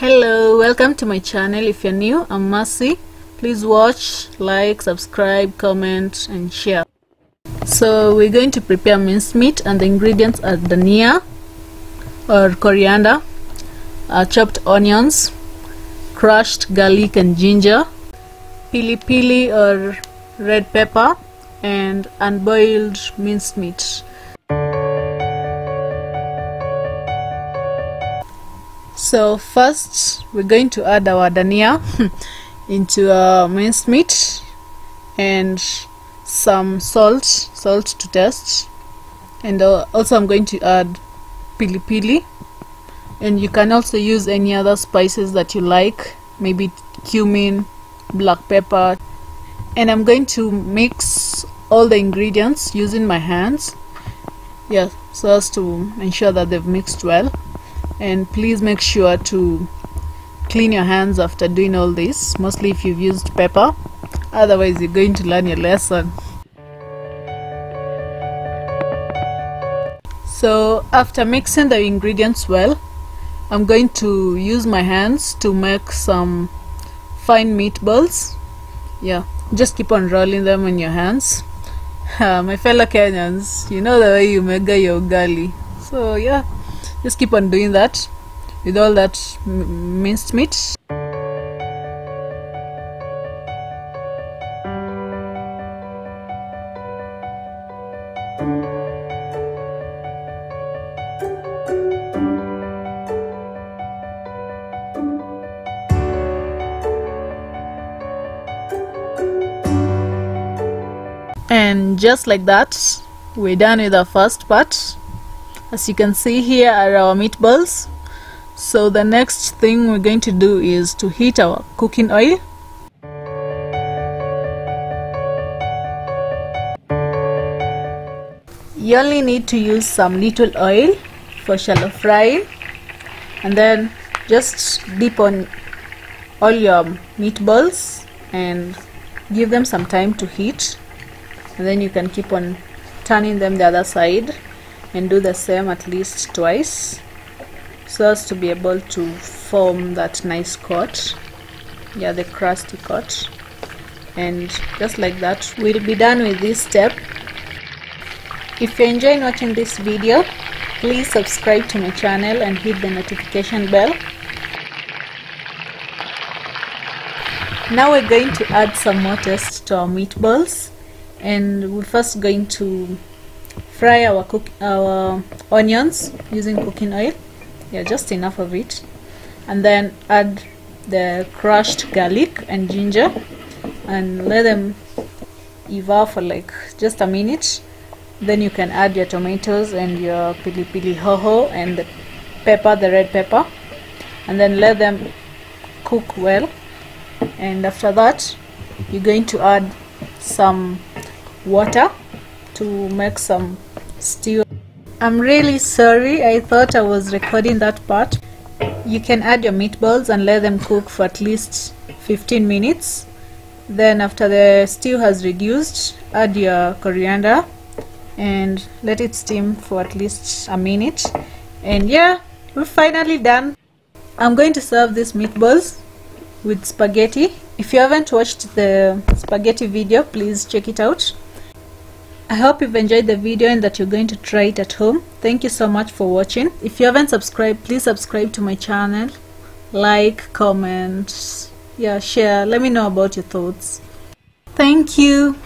Hello, welcome to my channel. If you're new, I'm Mercy. Please watch, like, subscribe, comment and share. So we're going to prepare minced meat, and the ingredients are dhania or coriander, chopped onions, crushed garlic and ginger, pili pili or red pepper, and unboiled minced meat. So first we're going to add our dhania into our minced meat and some salt to taste, and also I'm going to add pili pili, and you can also use any other spices that you like, maybe cumin, black pepper. And I'm going to mix all the ingredients using my hands, so as to ensure that they've mixed well. And please make sure to clean your hands after doing all this, mostly if you've used pepper, otherwise you're going to learn your lesson. So after mixing the ingredients well, I'm going to use my hands to make some fine meatballs. Just keep on rolling them in your hands. My fellow Kenyans, you know the way you make your ugali. So just keep on doing that with all that minced meat. And just like that, we're done with the first part. As you can see, here are our meatballs. So the next thing we're going to do is to heat our cooking oil. You only need to use some little oil for shallow frying, and then just dip on all your meatballs and give them some time to heat, and then you can keep on turning them the other side and do the same at least twice, so as to be able to form that nice coat, the crusty coat. And just like that, we'll be done with this step. If you're enjoying watching this video, please subscribe to my channel and hit the notification bell. Now we're going to add some more taste to our meatballs, and we're first going to fry our onions using cooking oil, just enough of it, and then add the crushed garlic and ginger and let them evaporate for like just a minute. Then you can add your tomatoes and your pili pili hoho and the pepper, the red pepper, and then let them cook well. And after that, you're going to add some water to make some stew. I'm really sorry, I thought I was recording that part. You can add your meatballs and let them cook for at least 15 minutes. Then after the stew has reduced, add your coriander and let it steam for at least a minute. And we're finally done. I'm going to serve these meatballs with spaghetti. If you haven't watched the spaghetti video, please check it out. I hope you've enjoyed the video and that you're going to try it at home. Thank you so much for watching. If you haven't subscribed, please subscribe to my channel. Like, comment, share. Let me know about your thoughts. Thank you.